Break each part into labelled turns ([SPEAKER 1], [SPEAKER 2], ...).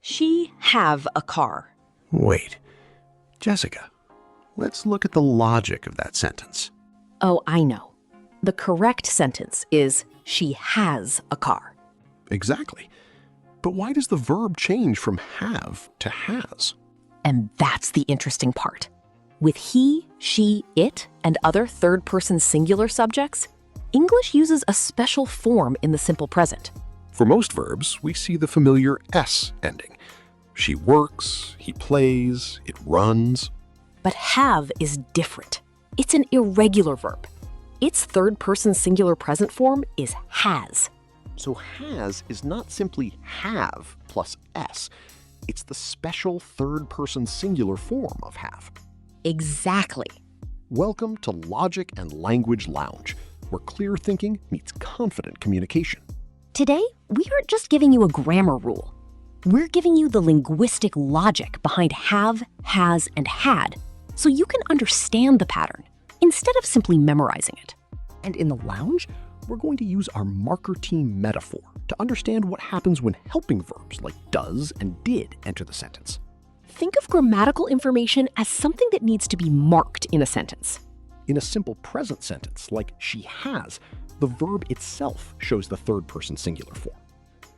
[SPEAKER 1] She have a car.
[SPEAKER 2] Wait, Jessica, let's look at the logic of that sentence.
[SPEAKER 1] Oh, I know. The correct sentence is she has a car.
[SPEAKER 2] Exactly. But why does the verb change from have to has?
[SPEAKER 1] And that's the interesting part. With he, she, it, and other third-person singular subjects, English uses a special form in the simple present.
[SPEAKER 2] For most verbs, we see the familiar S ending. She works, he plays, it runs.
[SPEAKER 1] But have is different. It's an irregular verb. Its third-person singular present form is has.
[SPEAKER 2] So has is not simply have plus S. It's the special third-person singular form of have.
[SPEAKER 1] Exactly.
[SPEAKER 2] Welcome to Logic and Language Lounge, where clear thinking meets confident communication.
[SPEAKER 1] Today, we aren't just giving you a grammar rule. We're giving you the linguistic logic behind have, has, and had, so you can understand the pattern instead of simply memorizing it.
[SPEAKER 2] And in the lounge, we're going to use our marker team metaphor to understand what happens when helping verbs like does and did enter the sentence.
[SPEAKER 1] Think of grammatical information as something that needs to be marked in a sentence.
[SPEAKER 2] In a simple present sentence, like she has, the verb itself shows the third-person singular form.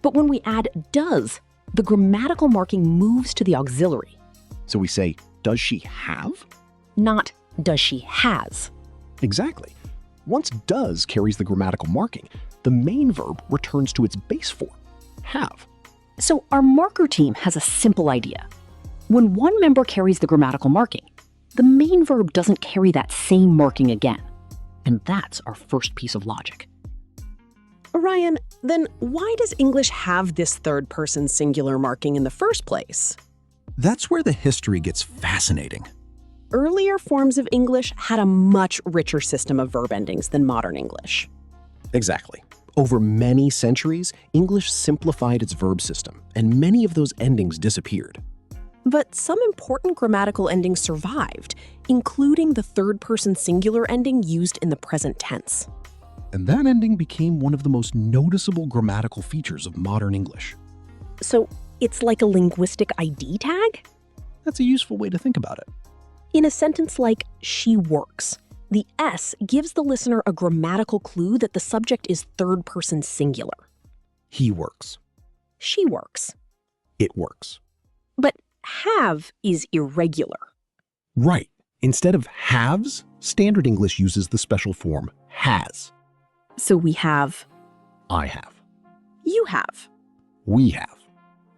[SPEAKER 1] But when we add does, the grammatical marking moves to the auxiliary.
[SPEAKER 2] So we say, does she have?
[SPEAKER 1] Not does she has.
[SPEAKER 2] Exactly. Once does carries the grammatical marking, the main verb returns to its base form, have.
[SPEAKER 1] So our marker team has a simple idea. When one member carries the grammatical marking, the main verb doesn't carry that same marking again. And that's our first piece of logic.
[SPEAKER 3] Ryan, then why does English have this third-person singular marking in the first place?
[SPEAKER 4] That's where the history gets fascinating.
[SPEAKER 3] Earlier forms of English had a much richer system of verb endings than modern English.
[SPEAKER 2] Exactly. Over many centuries, English simplified its verb system, and many of those endings disappeared.
[SPEAKER 3] But some important grammatical endings survived, including the third-person singular ending used in the present tense.
[SPEAKER 4] And that ending became one of the most noticeable grammatical features of modern English.
[SPEAKER 3] So it's like a linguistic ID tag?
[SPEAKER 4] That's a useful way to think about it.
[SPEAKER 3] In a sentence like, she works, the S gives the listener a grammatical clue that the subject is third-person singular.
[SPEAKER 2] He works.
[SPEAKER 3] She works.
[SPEAKER 2] It works.
[SPEAKER 3] But have is irregular.
[SPEAKER 2] Right. Instead of haves, standard English uses the special form has.
[SPEAKER 3] So we have,
[SPEAKER 2] I have.
[SPEAKER 3] you have,
[SPEAKER 2] We have.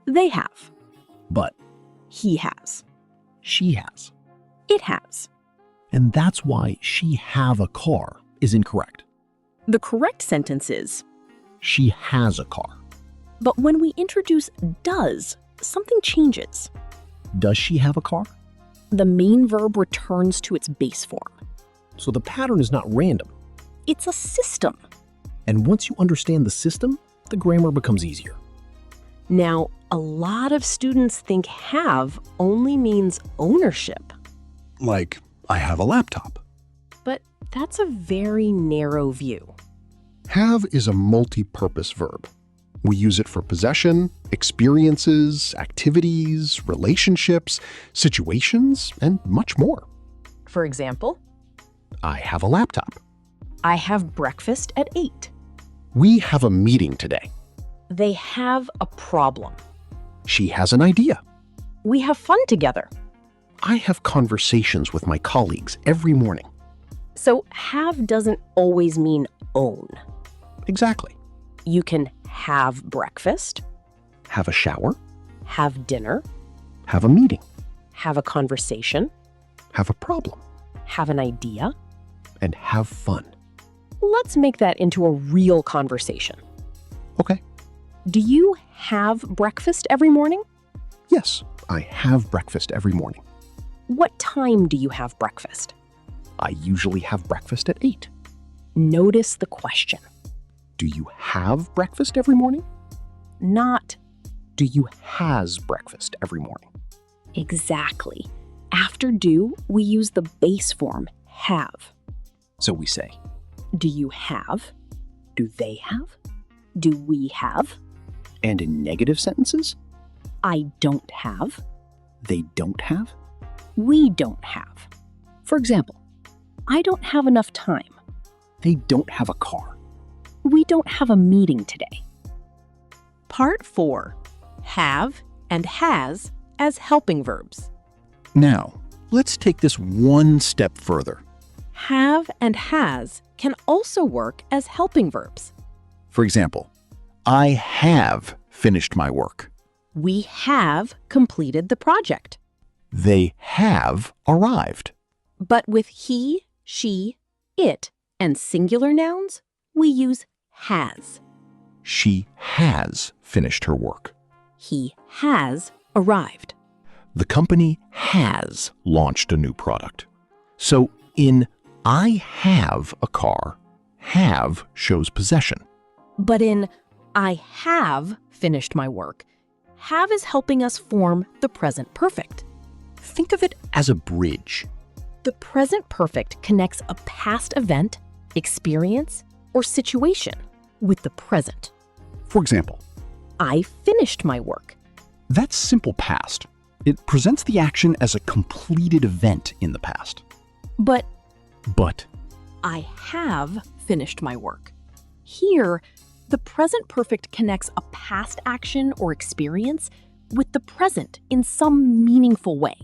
[SPEAKER 3] they have,
[SPEAKER 2] But
[SPEAKER 3] he has,
[SPEAKER 2] she has.
[SPEAKER 3] it has.
[SPEAKER 2] And that's why she have a car is incorrect.
[SPEAKER 3] The correct sentence is,
[SPEAKER 2] She has a car.
[SPEAKER 3] but when we introduce does, something changes.
[SPEAKER 2] Does she have a car?
[SPEAKER 3] The main verb returns to its base form.
[SPEAKER 2] So the pattern is not random.
[SPEAKER 3] It's a system.
[SPEAKER 2] And once you understand the system, the grammar becomes easier.
[SPEAKER 3] Now, a lot of students think have only means ownership,
[SPEAKER 4] Like, I have a laptop.
[SPEAKER 3] but that's a very narrow view.
[SPEAKER 2] Have is a multi-purpose verb. We use it for possession, experiences, activities, relationships, situations, and much more.
[SPEAKER 3] For example,
[SPEAKER 2] I have a laptop.
[SPEAKER 3] I have breakfast at 8.
[SPEAKER 2] We have a meeting today.
[SPEAKER 3] They have a problem.
[SPEAKER 2] She has an idea.
[SPEAKER 3] We have fun together.
[SPEAKER 2] I have conversations with my colleagues every morning.
[SPEAKER 3] So have doesn't always mean own.
[SPEAKER 2] Exactly.
[SPEAKER 3] You can have breakfast,
[SPEAKER 2] Have a shower,
[SPEAKER 3] have dinner,
[SPEAKER 2] have a meeting,
[SPEAKER 3] have a conversation,
[SPEAKER 2] have a problem,
[SPEAKER 3] have an idea.
[SPEAKER 2] and have fun.
[SPEAKER 3] Let's make that into a real conversation.
[SPEAKER 2] Okay.
[SPEAKER 3] Do you have breakfast every morning?
[SPEAKER 2] Yes, I have breakfast every morning.
[SPEAKER 3] What time do you have breakfast?
[SPEAKER 2] I usually have breakfast at 8.
[SPEAKER 3] Notice the question.
[SPEAKER 2] Do you have breakfast every morning?
[SPEAKER 3] Not
[SPEAKER 2] Do you has breakfast every morning?
[SPEAKER 3] exactly. After do, we use the base form have.
[SPEAKER 2] So we say,
[SPEAKER 3] Do you have? Do they have? Do we have?
[SPEAKER 2] and in negative sentences,
[SPEAKER 3] I don't have.
[SPEAKER 4] They don't have?
[SPEAKER 3] We don't have.
[SPEAKER 4] For example,
[SPEAKER 3] I don't have enough time.
[SPEAKER 4] they don't have a car.
[SPEAKER 3] We don't have a meeting today. Part 4. Have and has as helping verbs.
[SPEAKER 4] Now, let's take this one step further.
[SPEAKER 3] Have and has can also work as helping verbs.
[SPEAKER 4] For example, I have finished my work.
[SPEAKER 3] We have completed the project.
[SPEAKER 4] They have arrived.
[SPEAKER 3] But with he, she, it, and singular nouns, we use has.
[SPEAKER 4] She has finished her work.
[SPEAKER 3] He has arrived.
[SPEAKER 4] The company has launched a new product. So in I have a car, have shows possession.
[SPEAKER 3] But in I have finished my work, have is helping us form the present perfect.
[SPEAKER 4] Think of it as a bridge.
[SPEAKER 3] The present perfect connects a past event, experience, or situation with the present.
[SPEAKER 4] For example,
[SPEAKER 3] I finished my work.
[SPEAKER 4] that's simple past. It presents the action as a completed event in the past.
[SPEAKER 3] But
[SPEAKER 4] But
[SPEAKER 3] I have finished my work. Here, the present perfect connects a past action or experience with the present in some meaningful way.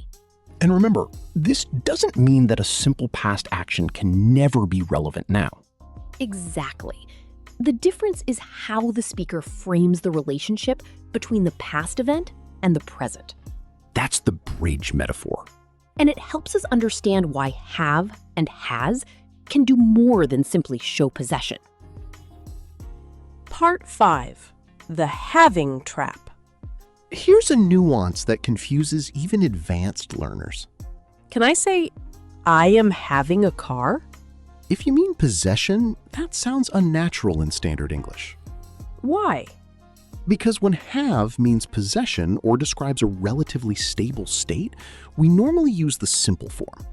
[SPEAKER 4] And remember, this doesn't mean that a simple past action can never be relevant now.
[SPEAKER 3] Exactly. The difference is how the speaker frames the relationship between the past event and the present.
[SPEAKER 4] That's the bridge metaphor.
[SPEAKER 3] And it helps us understand why have and has can do more than simply show possession. Part 5. The having trap.
[SPEAKER 2] Here's a nuance that confuses even advanced learners.
[SPEAKER 3] Can I say, I am having a car?
[SPEAKER 2] If you mean possession, that sounds unnatural in standard English.
[SPEAKER 3] Why?
[SPEAKER 2] Because when have means possession or describes a relatively stable state, we normally use the simple form.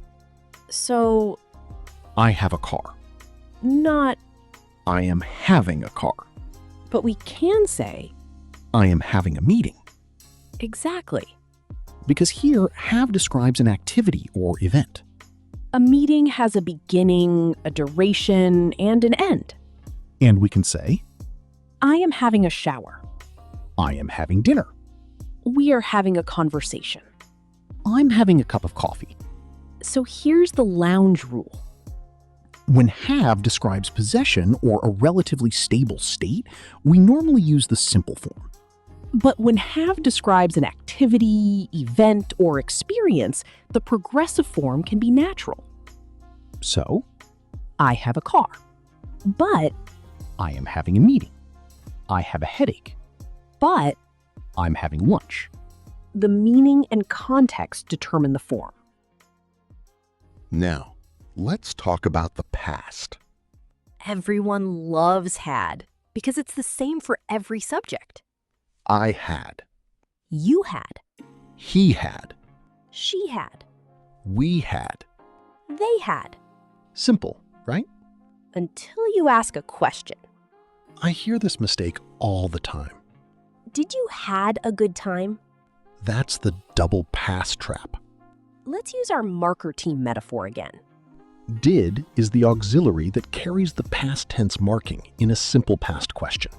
[SPEAKER 3] So,
[SPEAKER 4] I have a car.
[SPEAKER 3] not,
[SPEAKER 4] I am having a car.
[SPEAKER 3] but we can say,
[SPEAKER 4] I am having a meeting.
[SPEAKER 3] exactly.
[SPEAKER 4] Because here, have describes an activity or event.
[SPEAKER 3] A meeting has a beginning, a duration, and an end.
[SPEAKER 4] And we can say,
[SPEAKER 3] I am having a shower.
[SPEAKER 4] I am having dinner.
[SPEAKER 3] We are having a conversation.
[SPEAKER 4] I'm having a cup of coffee.
[SPEAKER 3] So here's the lounge rule.
[SPEAKER 4] When have describes possession or a relatively stable state, we normally use the simple form.
[SPEAKER 3] But when have describes an activity, event, or experience, the progressive form can be natural.
[SPEAKER 4] So,
[SPEAKER 3] I have a car. But,
[SPEAKER 4] I am having a meeting. I have a headache.
[SPEAKER 3] but,
[SPEAKER 4] I'm having lunch.
[SPEAKER 3] the meaning and context determine the form.
[SPEAKER 2] Now, let's talk about the past.
[SPEAKER 1] Everyone loves had because it's the same for every subject.
[SPEAKER 2] I had.
[SPEAKER 1] You had,
[SPEAKER 2] He had.
[SPEAKER 1] she had,
[SPEAKER 2] We had.
[SPEAKER 1] they had,
[SPEAKER 2] Simple, right?
[SPEAKER 1] until you ask a question.
[SPEAKER 2] I hear this mistake all the time.
[SPEAKER 1] Did you had a good time?
[SPEAKER 2] That's the double past trap.
[SPEAKER 1] Let's use our marker team metaphor again.
[SPEAKER 2] Did is the auxiliary that carries the past tense marking in a simple past question.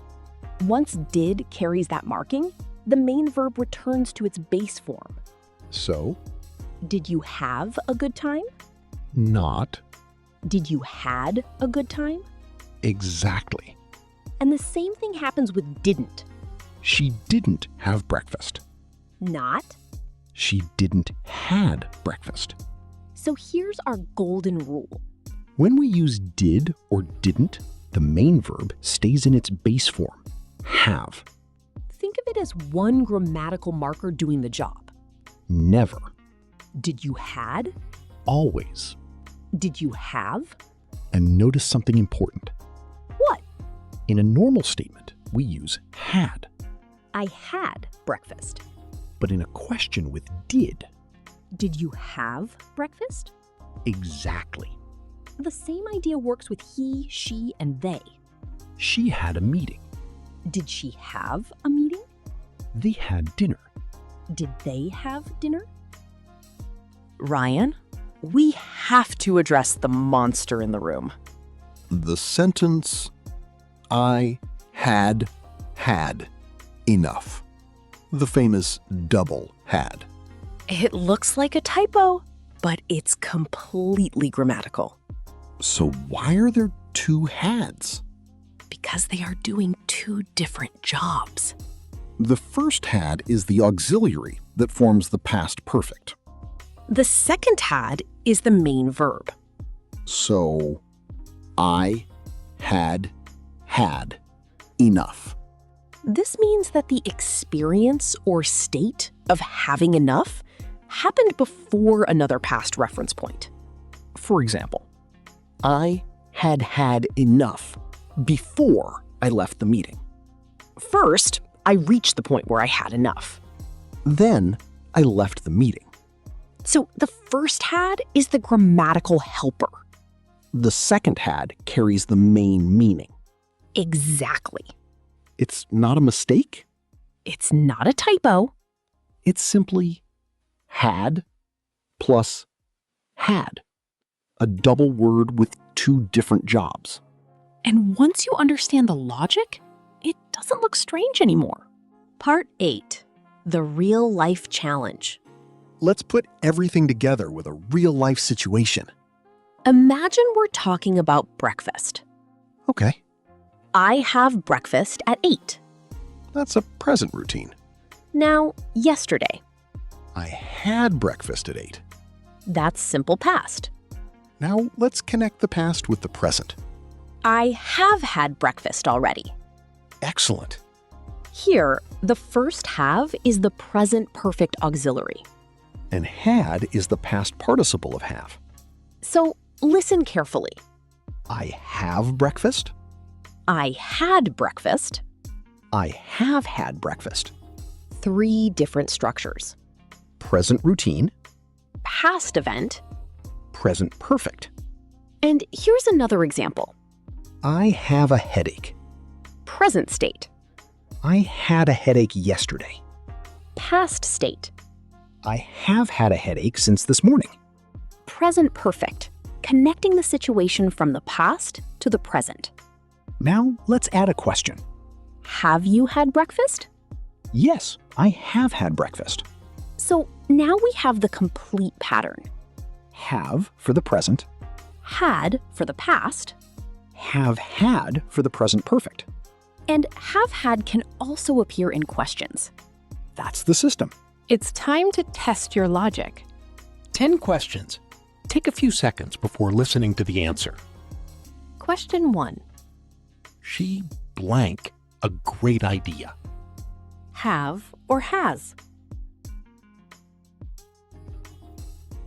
[SPEAKER 3] Once did carries that marking, the main verb returns to its base form.
[SPEAKER 2] So,
[SPEAKER 3] Did you have a good time?
[SPEAKER 2] not
[SPEAKER 3] Did you had a good time?
[SPEAKER 2] exactly.
[SPEAKER 3] And the same thing happens with didn't.
[SPEAKER 2] She didn't have breakfast.
[SPEAKER 3] Not.
[SPEAKER 2] She didn't had breakfast.
[SPEAKER 3] So here's our golden rule.
[SPEAKER 2] When we use did or didn't, the main verb stays in its base form, have.
[SPEAKER 3] Think of it as one grammatical marker doing the job.
[SPEAKER 2] Never.
[SPEAKER 3] Did you had?
[SPEAKER 2] Always.
[SPEAKER 3] Did you have?
[SPEAKER 2] And notice something important.
[SPEAKER 3] What?
[SPEAKER 2] In a normal statement, we use had.
[SPEAKER 3] I had breakfast.
[SPEAKER 2] But in a question with did,
[SPEAKER 3] Did you have breakfast?
[SPEAKER 2] exactly.
[SPEAKER 3] The same idea works with he, she, and they.
[SPEAKER 2] She had a meeting.
[SPEAKER 3] Did she have a meeting?
[SPEAKER 2] They had dinner.
[SPEAKER 3] Did they have dinner? Ryan, we have to address the monster in the room.
[SPEAKER 4] The sentence, I had enough. The famous double had.
[SPEAKER 3] It looks like a typo, but it's completely grammatical.
[SPEAKER 4] So why are there two hads?
[SPEAKER 3] Because they are doing two different jobs.
[SPEAKER 4] The first had is the auxiliary that forms the past perfect.
[SPEAKER 3] The second had is the main verb.
[SPEAKER 4] So, I had enough.
[SPEAKER 3] This means that the experience or state of having enough happened before another past reference point.
[SPEAKER 4] For example, I had enough before I left the meeting.
[SPEAKER 3] First, I reached the point where I had enough.
[SPEAKER 4] Then I left the meeting.
[SPEAKER 3] So the first had is the grammatical helper.
[SPEAKER 4] The second had carries the main meaning.
[SPEAKER 3] Exactly.
[SPEAKER 4] It's not a mistake.
[SPEAKER 3] It's not a typo.
[SPEAKER 4] It's simply had plus had. A double word with two different jobs.
[SPEAKER 3] And once you understand the logic, it doesn't look strange anymore. Part 8. The Real Life Challenge.
[SPEAKER 2] Let's put everything together with a real-life situation.
[SPEAKER 3] Imagine we're talking about breakfast.
[SPEAKER 2] Okay,
[SPEAKER 3] I have breakfast at 8.
[SPEAKER 2] that's a present routine.
[SPEAKER 3] Now, yesterday.
[SPEAKER 2] I had breakfast at 8.
[SPEAKER 3] That's simple past.
[SPEAKER 2] Now let's connect the past with the present.
[SPEAKER 3] I have had breakfast already.
[SPEAKER 2] Excellent.
[SPEAKER 3] Here, the first have is the present perfect auxiliary.
[SPEAKER 2] And had is the past participle of have.
[SPEAKER 3] So listen carefully.
[SPEAKER 2] I have breakfast.
[SPEAKER 3] I had breakfast.
[SPEAKER 2] I have had breakfast.
[SPEAKER 3] 3 different structures.
[SPEAKER 2] Present routine.
[SPEAKER 3] Past event.
[SPEAKER 2] Present perfect.
[SPEAKER 3] And here's another example.
[SPEAKER 2] I have a headache.
[SPEAKER 3] Present state.
[SPEAKER 2] I had a headache yesterday.
[SPEAKER 3] Past state.
[SPEAKER 2] I have had a headache since this morning.
[SPEAKER 3] Present perfect. Connecting the situation from the past to the present.
[SPEAKER 2] Now let's add a question.
[SPEAKER 3] Have you had breakfast?
[SPEAKER 2] Yes, I have had breakfast.
[SPEAKER 3] So now we have the complete pattern.
[SPEAKER 2] Have for the present.
[SPEAKER 3] Had for the past.
[SPEAKER 2] Have had for the present perfect.
[SPEAKER 3] And have had can also appear in questions.
[SPEAKER 2] That's the system.
[SPEAKER 5] It's time to test your logic.
[SPEAKER 6] 10 questions. Take a few seconds before listening to the answer.
[SPEAKER 3] Question 1.
[SPEAKER 6] She blank a great idea.
[SPEAKER 3] Have or has?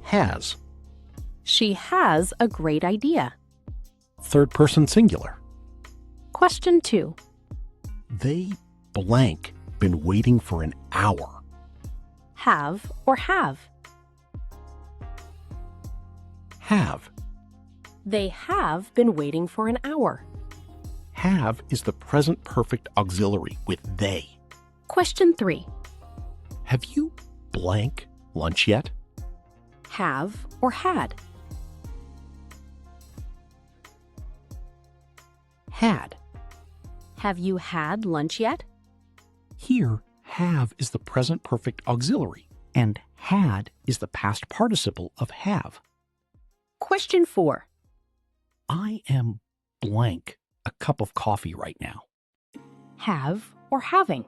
[SPEAKER 6] Has.
[SPEAKER 3] She has a great idea.
[SPEAKER 6] Third person singular.
[SPEAKER 3] Question 2.
[SPEAKER 6] They blank been waiting for an hour.
[SPEAKER 3] Have or have?
[SPEAKER 6] Have.
[SPEAKER 3] They have been waiting for an hour.
[SPEAKER 6] Have is the present perfect auxiliary with they.
[SPEAKER 3] Question 3.
[SPEAKER 6] Have you blank lunch yet?
[SPEAKER 3] Have or had?
[SPEAKER 6] Had.
[SPEAKER 3] Have you had lunch yet?
[SPEAKER 6] Here, have is the present perfect auxiliary, and had is the past participle of have.
[SPEAKER 3] Question 4.
[SPEAKER 6] I am blank a cup of coffee right now.
[SPEAKER 3] Have or having?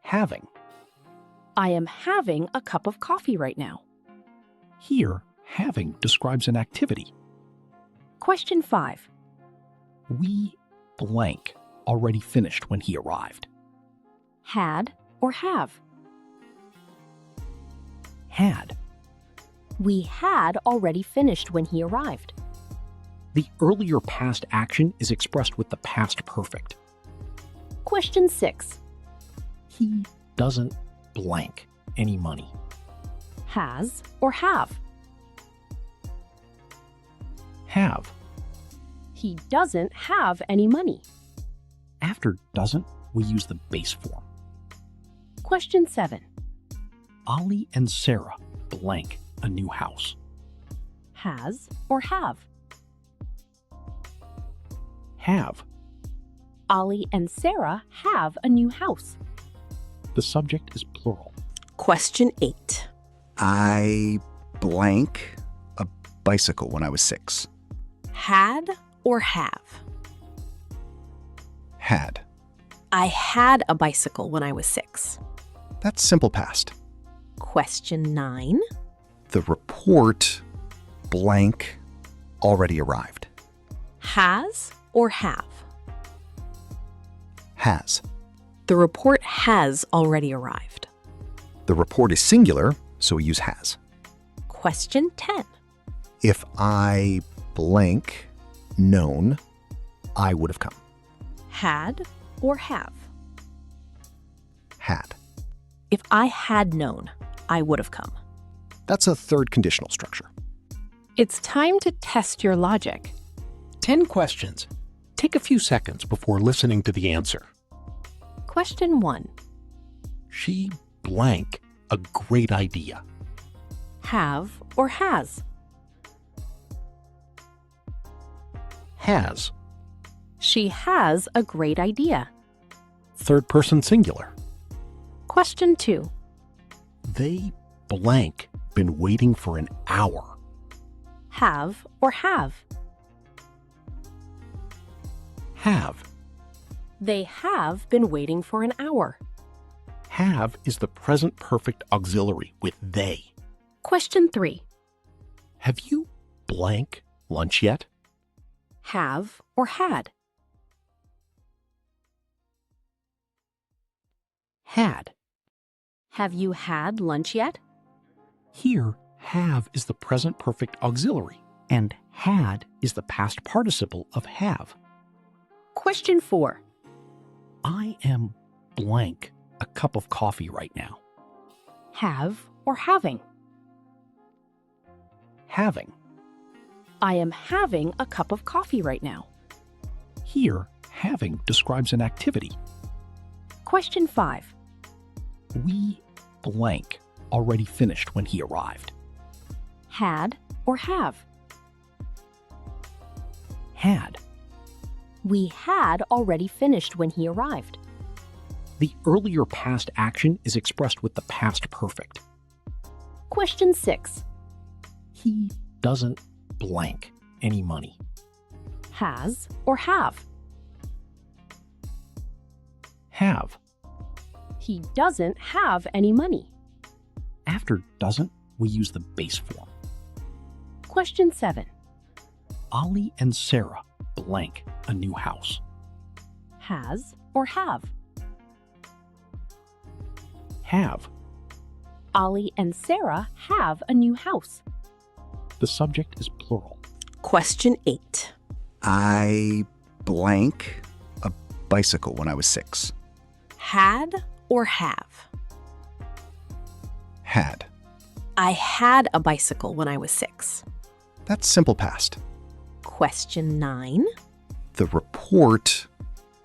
[SPEAKER 6] Having.
[SPEAKER 3] I am having a cup of coffee right now.
[SPEAKER 6] Here, having describes an activity.
[SPEAKER 3] Question 5.
[SPEAKER 6] We blank already finished when he arrived.
[SPEAKER 3] Had or have?
[SPEAKER 6] Had.
[SPEAKER 3] We had already finished when he arrived.
[SPEAKER 6] The earlier past action is expressed with the past perfect.
[SPEAKER 3] Question 6.
[SPEAKER 6] He doesn't blank any money.
[SPEAKER 3] Has or have?
[SPEAKER 6] Have.
[SPEAKER 3] He doesn't have any money.
[SPEAKER 6] After doesn't, we use the base form.
[SPEAKER 3] Question 7.
[SPEAKER 6] Ollie and Sarah blank a new house.
[SPEAKER 3] Has or have?
[SPEAKER 6] Have.
[SPEAKER 3] Ollie and Sarah have a new house.
[SPEAKER 6] The subject is plural.
[SPEAKER 3] Question 8.
[SPEAKER 7] I blank a bicycle when I was 6.
[SPEAKER 3] Had or have?
[SPEAKER 7] Had.
[SPEAKER 3] I had a bicycle when I was 6.
[SPEAKER 7] That's simple past.
[SPEAKER 3] Question 9.
[SPEAKER 7] The report blank already arrived.
[SPEAKER 3] Has or have?
[SPEAKER 7] Has.
[SPEAKER 3] The report has already arrived.
[SPEAKER 7] The report is singular, so we use has.
[SPEAKER 3] Question 10.
[SPEAKER 7] If I blank known, I would have come.
[SPEAKER 3] Had or have?
[SPEAKER 7] Had.
[SPEAKER 3] If I had known, I would have come.
[SPEAKER 2] That's a third conditional structure.
[SPEAKER 5] It's time to test your logic.
[SPEAKER 6] 10 questions. Take a few seconds before listening to the answer.
[SPEAKER 3] Question 1.
[SPEAKER 6] She blank a great idea.
[SPEAKER 3] Have or has?
[SPEAKER 6] Has.
[SPEAKER 3] She has a great idea.
[SPEAKER 6] Third person singular.
[SPEAKER 3] Question 2.
[SPEAKER 6] They blank been waiting for an hour.
[SPEAKER 3] Have or have?
[SPEAKER 6] Have.
[SPEAKER 3] They have been waiting for an hour.
[SPEAKER 6] Have is the present perfect auxiliary with they.
[SPEAKER 3] Question 3.
[SPEAKER 6] Have you blank lunch yet?
[SPEAKER 3] Have or had?
[SPEAKER 6] Had.
[SPEAKER 3] Have you had lunch yet?
[SPEAKER 6] Here, have is the present perfect auxiliary, and had is the past participle of have.
[SPEAKER 3] Question 4.
[SPEAKER 6] I am blank a cup of coffee right now.
[SPEAKER 3] Have or having?
[SPEAKER 6] Having.
[SPEAKER 3] I am having a cup of coffee right now.
[SPEAKER 6] Here, having describes an activity.
[SPEAKER 3] Question 5.
[SPEAKER 6] We blank already finished when he arrived.
[SPEAKER 3] Had or have?
[SPEAKER 6] Had.
[SPEAKER 3] We had already finished when he arrived.
[SPEAKER 6] The earlier past action is expressed with the past perfect.
[SPEAKER 3] Question 6.
[SPEAKER 6] He doesn't blank any money.
[SPEAKER 3] Has or have?
[SPEAKER 6] Have.
[SPEAKER 3] He doesn't have any money.
[SPEAKER 6] After doesn't, we use the base form.
[SPEAKER 3] Question 7.
[SPEAKER 6] Ollie and Sarah blank a new house.
[SPEAKER 3] Has or have?
[SPEAKER 6] Have.
[SPEAKER 3] Ollie and Sarah have a new house.
[SPEAKER 6] The subject is plural.
[SPEAKER 3] Question 8.
[SPEAKER 7] I blank a bicycle when I was 6.
[SPEAKER 3] Had or have?
[SPEAKER 7] Had.
[SPEAKER 3] I had a bicycle when I was 6.
[SPEAKER 7] That's simple past.
[SPEAKER 3] Question 9.
[SPEAKER 7] The report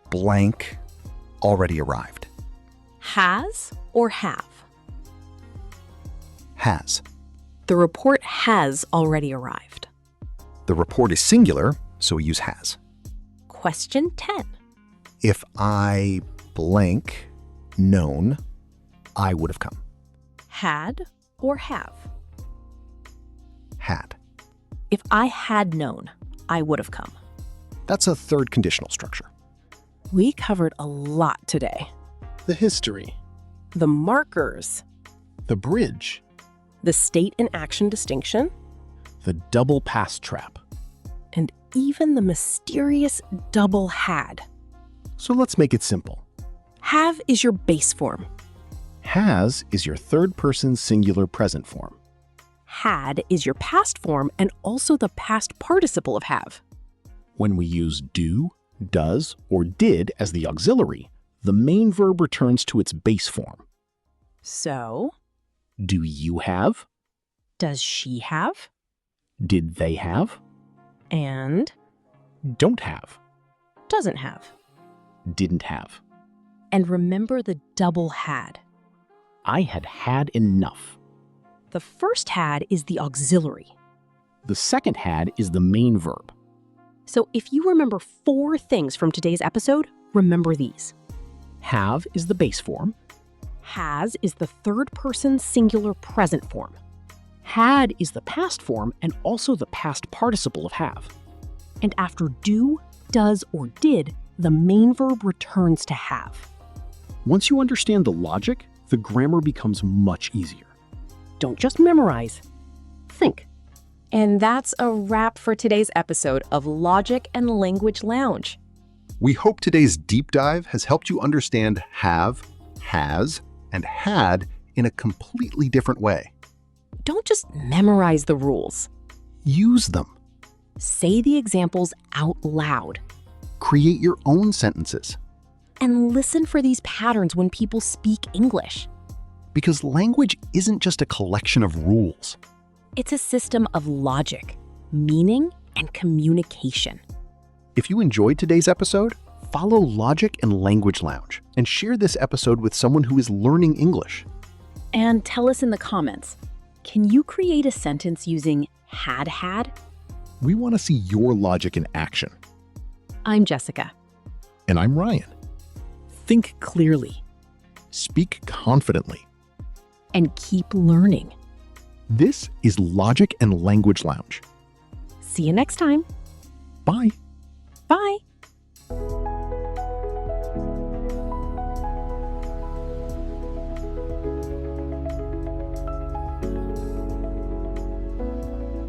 [SPEAKER 7] blank already arrived.
[SPEAKER 3] Has or have?
[SPEAKER 7] Has.
[SPEAKER 3] The report has already arrived.
[SPEAKER 7] The report is singular, so we use has.
[SPEAKER 3] Question 10.
[SPEAKER 7] If I blank known, I would have come.
[SPEAKER 3] Had or have?
[SPEAKER 7] Had.
[SPEAKER 3] If I had known, I would have come.
[SPEAKER 2] That's a third conditional structure.
[SPEAKER 3] We covered a lot today.
[SPEAKER 8] The history,
[SPEAKER 3] The markers,
[SPEAKER 8] the bridge,
[SPEAKER 3] the state and action distinction,
[SPEAKER 8] the double pass trap.
[SPEAKER 3] and even the mysterious double had.
[SPEAKER 8] So let's make it simple.
[SPEAKER 3] Have is your base form.
[SPEAKER 8] Has is your third person singular present form.
[SPEAKER 3] Had is your past form and also the past participle of have.
[SPEAKER 8] When we use do, does, or did as the auxiliary, the main verb returns to its base form.
[SPEAKER 3] So,
[SPEAKER 8] Do you have?
[SPEAKER 3] does she have?
[SPEAKER 8] Did they have?
[SPEAKER 3] And
[SPEAKER 8] Don't have.
[SPEAKER 3] doesn't have.
[SPEAKER 8] Didn't have.
[SPEAKER 3] And remember the double had.
[SPEAKER 8] I had had enough.
[SPEAKER 3] The first had is the auxiliary.
[SPEAKER 8] The second had is the main verb.
[SPEAKER 3] So if you remember 4 things from today's episode, remember these.
[SPEAKER 8] Have is the base form.
[SPEAKER 3] Has is the third-person singular present form.
[SPEAKER 8] Had is the past form and also the past participle of have.
[SPEAKER 3] And after do, does, or did, the main verb returns to have.
[SPEAKER 8] Once you understand the logic, the grammar becomes much easier.
[SPEAKER 3] Don't just memorize. Think.
[SPEAKER 5] And that's a wrap for today's episode of Logic and Language Lounge.
[SPEAKER 2] We hope today's deep dive has helped you understand have, has, and had in a completely different way.
[SPEAKER 3] Don't just memorize the rules.
[SPEAKER 2] Use them.
[SPEAKER 3] Say the examples out loud.
[SPEAKER 2] Create your own sentences.
[SPEAKER 3] And listen for these patterns when people speak English.
[SPEAKER 2] Because language isn't just a collection of rules.
[SPEAKER 3] It's a system of logic, meaning, and communication.
[SPEAKER 2] If you enjoyed today's episode, follow Logic and Language Lounge and share this episode with someone who is learning English.
[SPEAKER 3] And tell us in the comments, can you create a sentence using had?
[SPEAKER 4] We want to see your logic in action.
[SPEAKER 3] I'm Jessica.
[SPEAKER 4] And I'm Ryan.
[SPEAKER 8] Think clearly.
[SPEAKER 4] Speak confidently.
[SPEAKER 3] And keep learning.
[SPEAKER 4] This is Logic and Language Lounge.
[SPEAKER 3] See you next time.
[SPEAKER 4] Bye.
[SPEAKER 3] Bye.